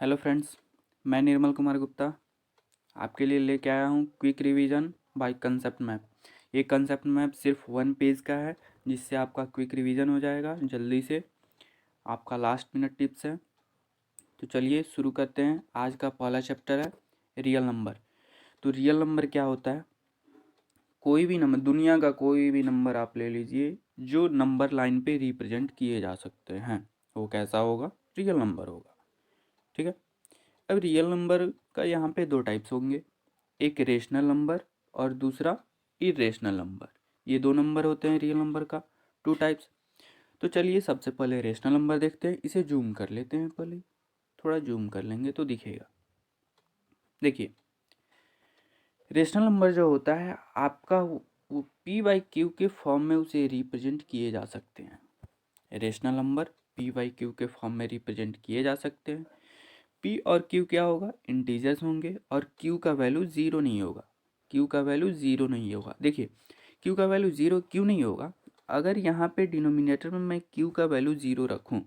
Hello friends, मैं निर्मल कुमार गुप्ता आपके लिए लेके आया हूँ quick revision by concept map. ये कंसेप्ट मैप सिर्फ 1 पेज का है, जिससे आपका क्विक रिवीजन हो जाएगा जल्दी से। आपका लास्ट मिनट टिप्स है। तो चलिए शुरू करते हैं। आज का पहला चैप्टर है रियल नंबर। तो रियल नंबर क्या होता है? कोई भी नंबर, दुनिया का कोई भी नंबर आप ले लीजिए जो नंबर लाइन पे रिप्रेजेंट किए जा सकते हैं, वो कैसा होगा? रियल नंबर होगा। ठीक है। अब रियल नंबर का यहाँ पे दो टाइप्स होंगे, एक रेशनल नंबर और दूसरा इरेशनल नंबर। ये दो नंबर होते हैं रियल नंबर का, टू टाइप्स। तो चलिए सबसे पहले रेशनल नंबर देखते हैं। इसे जूम कर लेते हैं, पहले थोड़ा जूम कर लेंगे तो दिखेगा। देखिए, रेशनल नंबर जो होता है आपका वो पी बाई क्यू के फॉर्म में उसे रिप्रेजेंट किए जा सकते हैं। Rational number P by Q के फॉर्म में रिप्रेजेंट किए जा सकते हैं। पी और क्यू क्या होगा? इंटीजर्स होंगे और क्यू का वैल्यू ज़ीरो नहीं होगा। क्यू का वैल्यू ज़ीरो नहीं होगा। देखिए, क्यू का वैल्यू ज़ीरो क्यों नहीं होगा? अगर यहाँ पे डिनोमिनेटर में मैं क्यू का वैल्यू ज़ीरो रखूँ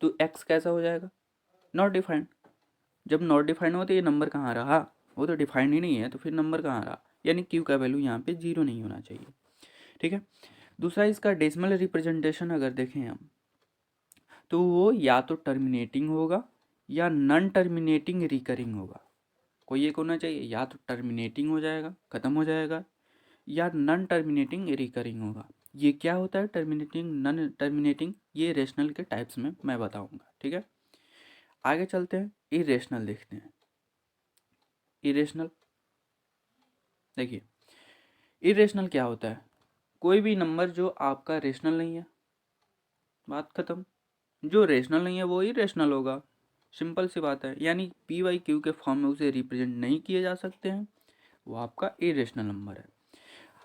तो एक्स कैसा हो जाएगा? Not defined. जब नॉट डिफाइंड हो तो ये नंबर कहाँ रहा? वो तो डिफाइंड ही नहीं है, तो फिर नंबर कहाँ रहा? यानी क्यू का वैल्यू यहाँ पे ज़ीरो नहीं होना चाहिए। ठीक है। दूसरा, इसका डेसिमल रिप्रेजेंटेशन अगर देखें हम, तो वो या तो टर्मिनेटिंग होगा या नॉन टर्मिनेटिंग रिकरिंग होगा। कोई एक होना चाहिए, या तो टर्मिनेटिंग हो जाएगा, ख़त्म हो जाएगा, या नॉन टर्मिनेटिंग रिकरिंग होगा। ये क्या होता है टर्मिनेटिंग, नॉन टर्मिनेटिंग? ये रेशनल के टाइप्स में मैं बताऊंगा। ठीक है। आगे चलते हैं, इरेशनल देखते हैं। इरेशनल देखिए, इरेशनल क्या होता है? कोई भी नंबर जो आपका रेशनल नहीं है, बात खत्म। जो रेशनल नहीं है वो इरेशनल होगा। सिंपल सी बात है। यानी पी वाई क्यू के फॉर्म में उसे रिप्रेजेंट नहीं किए जा सकते हैं, वो आपका इरेशनल नंबर है।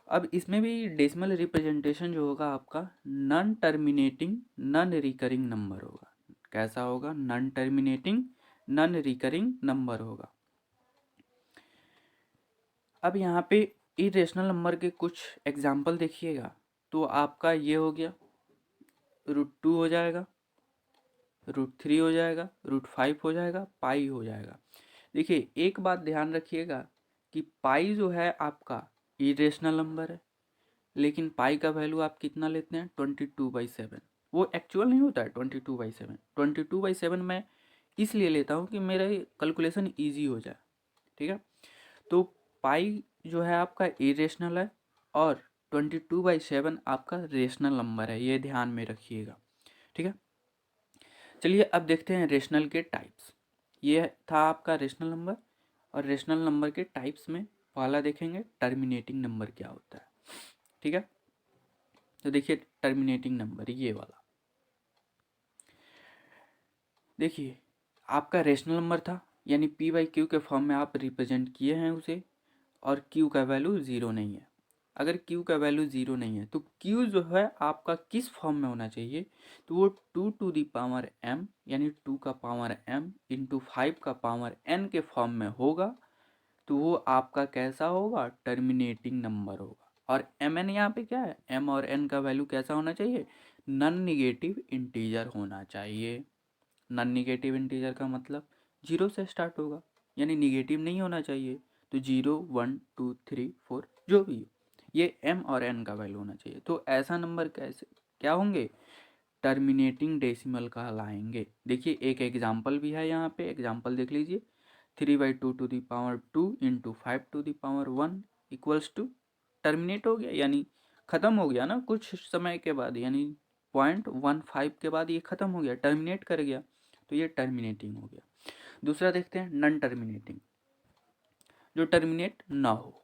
अब इसमें भी डेसिमल रिप्रेजेंटेशन जो होगा आपका non terminating non recurring number होगा। कैसा होगा? Non terminating non recurring number होगा। अब यहाँ पे इरेशनल नंबर के कुछ एग्जाम्पल देखिएगा। तो आपका ये हो गया, √2 हो जाएगा, √3 हो जाएगा, √5 हो जाएगा, पाई हो जाएगा। देखिए, एक बात ध्यान रखिएगा कि पाई जो है आपका इरेशनल नंबर है, लेकिन पाई का वैल्यू आप कितना लेते हैं? 22/7। वो एक्चुअल नहीं होता है 22/7। 22/7 मैं इसलिए लेता हूँ कि मेरा कैलकुलेशन ईजी हो जाए। ठीक है। तो पाई जो है आपका इरेशनल है और 22/7 आपका रेशनल नंबर है, ये ध्यान में रखिएगा। ठीक है। चलिए अब देखते हैं रेशनल के टाइप्स। ये था आपका रेशनल नंबर, और रेशनल नंबर के टाइप्स में पहला देखेंगे टर्मिनेटिंग नंबर क्या होता है। ठीक है। तो देखिए, टर्मिनेटिंग नंबर ये वाला, देखिए आपका रेशनल नंबर था, यानी पी बाई क्यू के फॉर्म में आप रिप्रेजेंट किए हैं उसे, और क्यू का वैल्यू ज़ीरो नहीं है। अगर क्यू का वैल्यू ज़ीरो नहीं है तो क्यू जो है आपका किस फॉर्म में होना चाहिए? तो वो 2 to the power m, यानी 2 का पावर m इंटू 5 का पावर n के फॉर्म में होगा। तो वो आपका कैसा होगा? टर्मिनेटिंग नंबर होगा। और एम एन यहाँ पे क्या है? एम और एन का वैल्यू कैसा होना चाहिए? नॉन निगेटिव इंटीजर होना चाहिए। नॉन निगेटिव इंटीजर का मतलब जीरो से स्टार्ट होगा, यानी निगेटिव नहीं होना चाहिए। तो 0, 1, 2, 3, 4 जो भी हो, ये एम और एन का वैल्यू होना चाहिए। तो ऐसा नंबर कैसे क्या होंगे? टर्मिनेटिंग डेसिमल कहलाएंगे। देखिए, एक एग्जाम्पल भी है यहाँ पे, एग्जाम्पल देख लीजिए। 3/2 to the power 2 into 5 to the power 1 equals to, terminate हो गया यानी ख़त्म हो गया ना कुछ समय के बाद, यानी 0.15 के बाद ये ख़त्म हो गया, टर्मिनेट कर गया। तो ये टर्मिनेटिंग हो गया। दूसरा देखते हैं नॉन टर्मिनेटिंग, जो टर्मिनेट ना हो।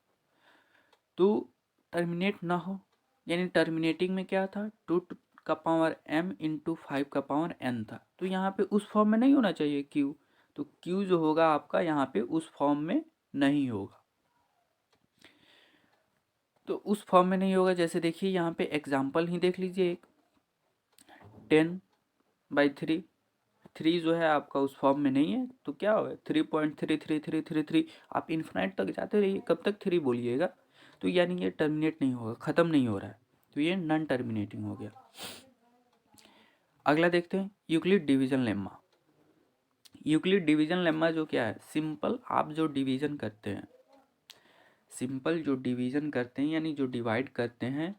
तो टर्मिनेट ना हो यानी टर्मिनेटिंग में क्या था? 2 का पावर m इंटू 5 का पावर n था। तो यहाँ पे उस फॉर्म में नहीं होना चाहिए क्यू। तो क्यू जो होगा आपका यहाँ पे उस फॉर्म में नहीं होगा। तो उस फॉर्म में नहीं होगा, जैसे देखिए यहाँ पे एग्जाम्पल ही देख लीजिए एक, 10/3। 3 जो है आपका उस फॉर्म में नहीं है, तो क्या होगा? 3.33333। आप इन्फिनाइट तक जाते रहिए, कब तक 3 बोलिएगा। तो यानी ये टर्मिनेट नहीं होगा, ख़त्म नहीं हो रहा है। तो ये नॉन टर्मिनेटिंग हो गया। अगला देखते हैं Euclid division lemma. Euclid division lemma जो क्या है, सिंपल आप जो डिवीजन करते हैं, सिंपल जो डिवीजन करते हैं यानी जो डिवाइड करते हैं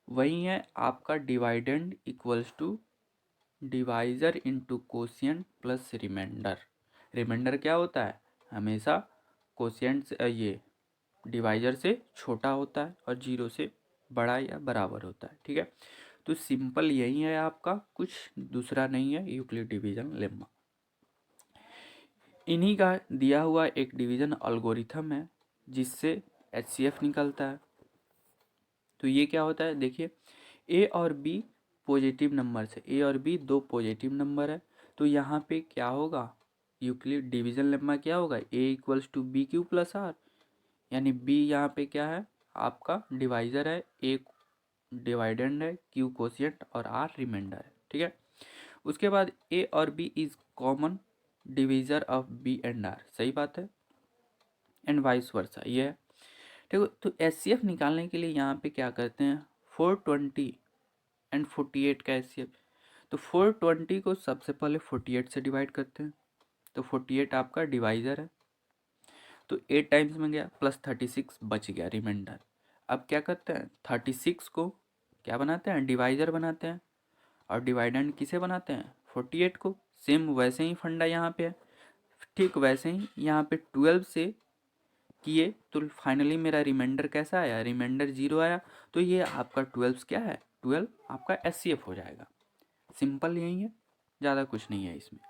वही है आपका dividend equals to divisor into quotient plus remainder. Remainder क्या होता है, हमेशा कोशिएंट से ये डिवाइजर से छोटा होता है और जीरो से बड़ा या बराबर होता है। ठीक है, तो सिंपल यही है आपका, कुछ दूसरा नहीं है यूक्लिड डिवीजन लेम्मा। इन्हीं का दिया हुआ एक डिवीजन एल्गोरिथम है जिससे एचसीएफ निकलता है। तो ये क्या होता है, देखिए ए और बी पॉजिटिव नंबर से, ए और बी दो पॉजिटिव नंबर है, तो यहाँ पे क्या होगा, यूक्लिड डिवीजन लेम्मा क्या होगा, A equals to B Q plus R, यानी बी यहाँ पे क्या है आपका डिवाइजर है, ए डिवाइडेंड है, क्यू कोशिएंट और आर रिमाइंडर है। ठीक है, उसके बाद ए और B is common divisor of B and R, सही बात है, एंड वाइस वर्सा ये है। ठीक है, तो एचसीएफ निकालने के लिए यहाँ पे क्या करते हैं, 420 एंड 48 का एचसीएफ, तो 420 को सबसे पहले 48 से डिवाइड करते हैं, तो 48 आपका डिवाइजर है, तो 8 टाइम्स में गया प्लस 36 बच गया रिमाइंडर। अब क्या करते हैं, 36 को क्या बनाते हैं, डिवाइजर बनाते हैं, और डिवाइडेंड किसे बनाते हैं, 48 को। सेम वैसे ही फंडा यहाँ पे है, ठीक वैसे ही यहाँ पे 12 से किए तो फाइनली मेरा रिमाइंडर कैसा आया, रिमाइंडर 0 आया, तो ये आपका 12 क्या है, 12 आपका एचसीएफ हो जाएगा। सिंपल यही है, ज़्यादा कुछ नहीं है इसमें।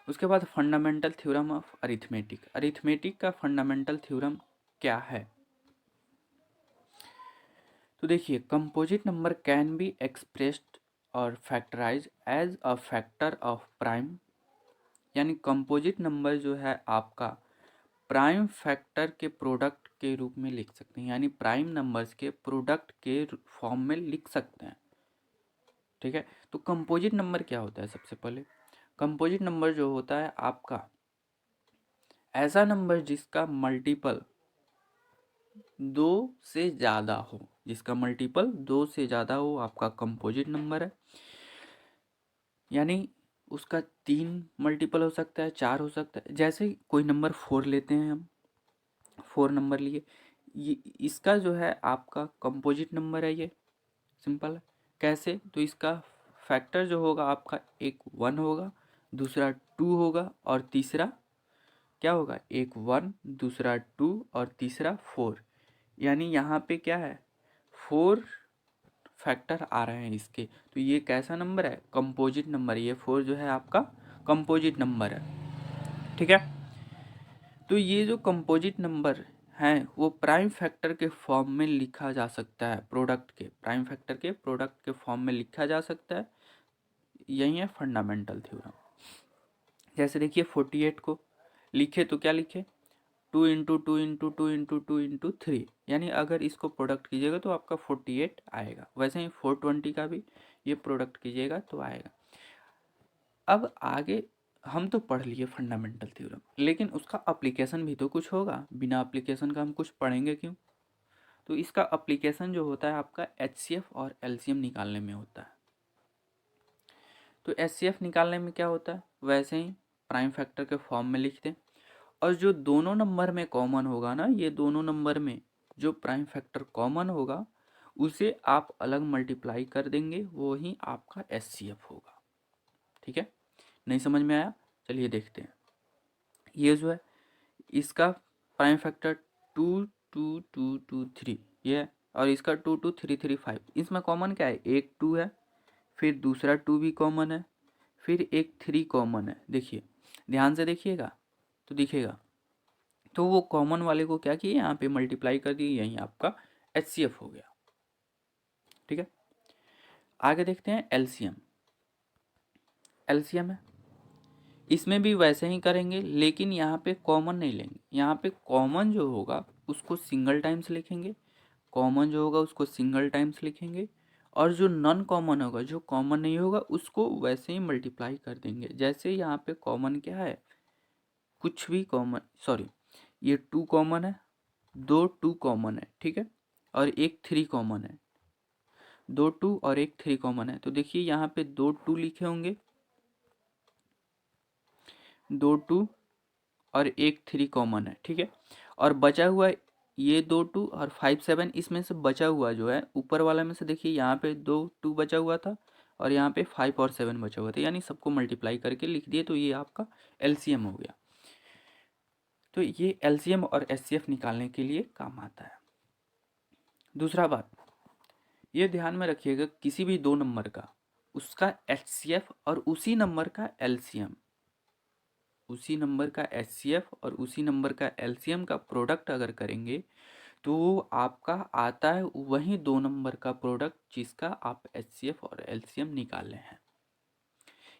उसके बाद fundamental theorem of arithmetic, arithmetic का फंडामेंटल थ्योरम क्या है, तो देखिए composite number can be expressed और factorise as a factor of prime, यानी कंपोजिट नंबर जो है आपका प्राइम फैक्टर के प्रोडक्ट के रूप में लिख सकते हैं, यानी प्राइम नंबर्स के प्रोडक्ट के फॉर्म में लिख सकते हैं। ठीक है, तो कंपोजिट नंबर क्या होता है, सबसे पहले कंपोजिट नंबर जो होता है आपका ऐसा नंबर जिसका मल्टीपल 2 से ज़्यादा हो, जिसका मल्टीपल 2 से ज़्यादा हो आपका कंपोजिट नंबर है, यानी उसका 3 मल्टीपल हो सकता है, 4 हो सकता है। जैसे कोई नंबर 4 लेते हैं हम, 4 नंबर लिए, ये इसका जो है आपका कंपोजिट नंबर है, ये सिंपल है। कैसे, तो इसका फैक्टर जो होगा आपका एक 1 होगा, दूसरा 2 होगा और तीसरा क्या होगा, एक 1, दूसरा 2 और तीसरा 4, यानी यहाँ पे क्या है 4 फैक्टर आ रहे हैं इसके, तो ये कैसा नंबर है, कंपोजिट नंबर, ये 4 जो है आपका कंपोजिट नंबर है। ठीक है, तो ये जो कंपोजिट नंबर हैं वो प्राइम फैक्टर के फॉर्म में लिखा जा सकता है, प्रोडक्ट के प्राइम फैक्टर के प्रोडक्ट के फॉर्म में लिखा जा सकता है, यही है फंडामेंटल थ्योरम। जैसे देखिए 48 को लिखे तो क्या लिखे, 2 इंटू 2 इंटू 2 इंटू 2 इंटू 3, यानी अगर इसको प्रोडक्ट कीजिएगा तो आपका 48 आएगा। वैसे ही 420 का भी ये प्रोडक्ट कीजिएगा तो आएगा। अब आगे हम तो पढ़ लिए फंडामेंटल थ्योरम, लेकिन उसका एप्लीकेशन भी तो कुछ होगा, बिना एप्लीकेशन का हम कुछ पढ़ेंगे क्यों। तो इसका एप्लीकेशन जो होता है आपका एचसीएफ और एलसीएम निकालने में होता है। तो एचसीएफ निकालने में क्या होता है, वैसे ही प्राइम फैक्टर के फॉर्म में लिख दें, और जो दोनों नंबर में कॉमन होगा ना, ये दोनों नंबर में जो प्राइम फैक्टर कॉमन होगा उसे आप अलग मल्टीप्लाई कर देंगे, वो ही आपका एचसीएफ होगा। ठीक है, नहीं समझ में आया, चलिए देखते हैं। ये जो है इसका प्राइम फैक्टर 2 2 2 2 3 ये है, और इसका 2 2 3 3 5, इसमें कॉमन क्या है, एक 2 है, फिर दूसरा 2 भी कॉमन है, फिर एक 3 कॉमन है। देखिए ध्यान से देखिएगा तो दिखेगा, तो वो कॉमन वाले को क्या किए, यहाँ पे मल्टीप्लाई कर दिए, यहीं आपका एचसीएफ हो गया। ठीक है, आगे देखते हैं एलसीएम। एलसीएम है, इसमें भी वैसे ही करेंगे, लेकिन यहाँ पे कॉमन नहीं लेंगे, यहाँ पे कॉमन जो होगा उसको सिंगल टाइम्स लिखेंगे, कॉमन जो होगा उसको सिंगल टाइम्स लिखेंगे, और जो नॉन कॉमन होगा, जो कॉमन नहीं होगा, उसको वैसे ही मल्टीप्लाई कर देंगे। जैसे यहाँ पे कॉमन क्या है, कुछ भी कॉमन, सॉरी ये 2 कॉमन है, 2 2 कॉमन है, ठीक है, और एक 3 कॉमन है, 2 2 और एक 3 कॉमन है, तो देखिए यहाँ पे 2 2 लिखे होंगे 2 2 और एक 3 कॉमन है, ठीक है। और बचा हुआ ये 2 2 और 5 7, इसमें से बचा हुआ जो है ऊपर वाला में से देखिए यहाँ पे 2 2 बचा हुआ था और यहाँ पे 5 और 7 बचा हुआ था, यानी सबको मल्टीप्लाई करके लिख दिए, तो ये आपका एलसीएम हो गया। तो ये एलसीएम और एचसीएफ निकालने के लिए काम आता है। दूसरा बात ये ध्यान में रखिएगा, किसी भी दो नंबर का उसका एचसीएफ और उसी नंबर का एलसीएम, उसी नंबर का एचसीएफ और उसी नंबर का एलसीएम का प्रोडक्ट अगर करेंगे तो आपका आता है वही दो नंबर का प्रोडक्ट जिसका आप एचसीएफ और एलसीएम निकाले हैं।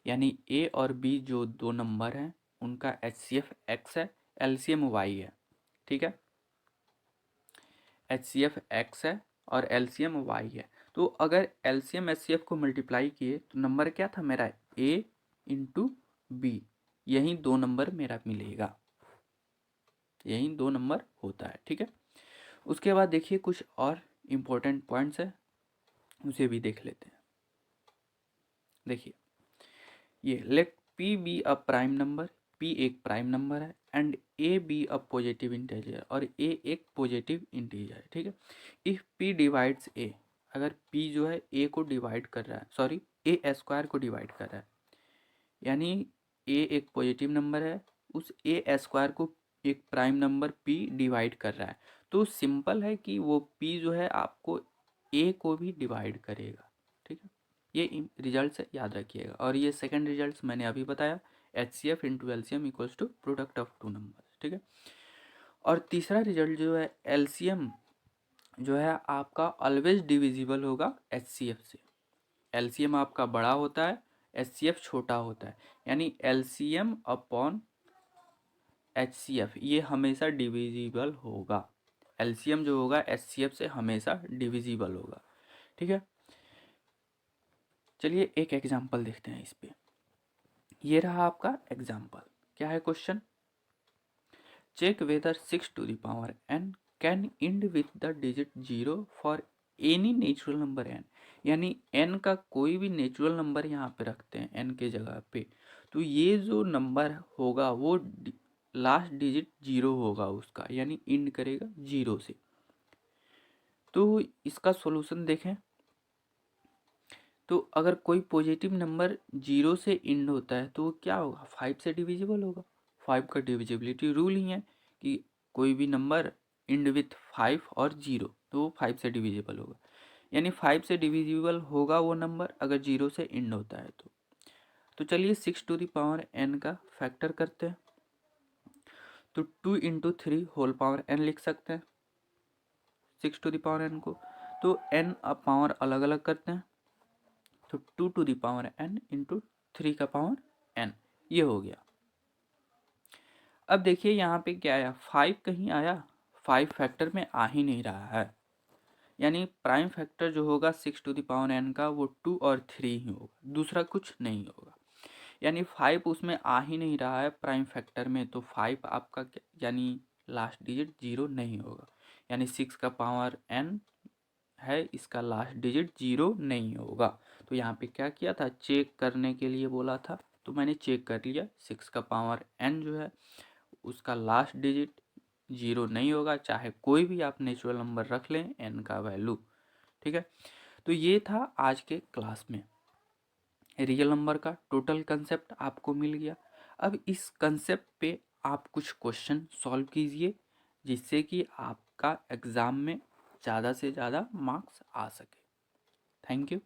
यानी ए और बी जो दो नंबर हैं उनका एचसीएफ एक्स है, एलसीएम वाई है, ठीक है। एचसीएफ एक्स है और एलसीएम वाई है। तो अगर एलसीएम एचसीएफ को मल्टीप्लाई किए तो नंबर क्या था मेरा, ए इंटू बी, यही दो नंबर मेरा मिलेगा, यही दो नंबर होता है, ठीक है। उसके बाद देखिए कुछ और इम्पोर्टेंट पॉइंट्स है, उसे भी देख लेते हैं। देखिए ये let P be a prime number, P एक प्राइम नंबर है and A be a positive integer, और ए एक पॉजिटिव इंटीजर है, ठीक है। इफ पी डिवाइड्स ए, अगर पी जो है ए को डिवाइड कर रहा है, सॉरी ए स्क्वायर को डिवाइड कर रहा है, यानी ए एक पॉजिटिव नंबर है, उस ए स्क्वायर को एक प्राइम नंबर पी डिवाइड कर रहा है, तो सिंपल है कि वो पी जो है आपको ए को भी डिवाइड करेगा, ठीक है। ये रिजल्ट से याद रखिएगा। और ये सेकंड रिजल्ट मैंने अभी बताया, H C F into L C M equals to product of two number, ठीक है। और तीसरा रिजल्ट जो है एल सी एम जो है आपका ऑलवेज डिविजिबल होगा एच सी एफ से। एल सी एम आपका बड़ा होता है, एच सी एफ छोटा होता है, यानी L C M upon H C F ये हमेशा डिविजिबल होगा। एल सी एम जो होगा एच सी एफ से हमेशा डिविजिबल होगा, ठीक है। चलिए एक एग्जाम्पल देखते हैं इस पे। ये रहा आपका एग्जाम्पल, क्या है question, check whether 6 to the power n can end with the digit 0 for any natural number n, यानी n का कोई भी नेचुरल नंबर यहाँ पे रखते हैं n के जगह पे, तो ये जो नंबर होगा वो लास्ट डिजिट 0 होगा उसका, यानी इंड करेगा 0 से। तो इसका सॉल्यूशन देखें, तो अगर कोई पॉजिटिव नंबर 0 से इंड होता है तो वो क्या होगा, 5 से डिविजिबल होगा। 5 का डिविजिबिलिटी रूल ही है कि कोई भी नंबर इंड विथ 5 और 0 तो वो 5 से डिविजिबल होगा, यानी 5 से डिविजिबल होगा वो नंबर अगर 0 से इंड होता है तो चलिए 6 टू द पावर n का फैक्टर करते हैं, तो 2 इंटू 3 होल पावर n लिख सकते हैं 6 टू द पावर n को। तो n अब पावर अलग अलग करते हैं, तो 2 to the power n into 3 का पावर n, ये हो गया। अब देखिए यहाँ पे क्या आया, 5 कहीं आया, 5 फैक्टर में आ ही नहीं रहा है, यानी प्राइम फैक्टर जो होगा 6 टू द पावर n का वो 2 और 3 ही होगा, दूसरा कुछ नहीं होगा, यानी 5 उसमें आ ही नहीं रहा है प्राइम फैक्टर में, तो 5 आपका यानी लास्ट डिजिट 0 नहीं होगा, यानी 6 का पावर n है, इसका लास्ट डिजिट 0 नहीं होगा। तो यहाँ पे क्या किया था, चेक करने के लिए बोला था, तो मैंने चेक कर लिया, 6 का पावर n जो है उसका लास्ट डिजिट 0 नहीं होगा, चाहे कोई भी आप नेचुरल नंबर रख लें n का वैल्यू, ठीक है। तो ये था आज के क्लास में, रियल नंबर का टोटल कंसेप्ट आपको मिल गया। अब इस कंसेप्ट पे आप कुछ क्वेश्चन सॉल्व कीजिए जिससे कि आपका एग्ज़ाम में ज़्यादा से ज़्यादा मार्क्स आ सके। Thank you.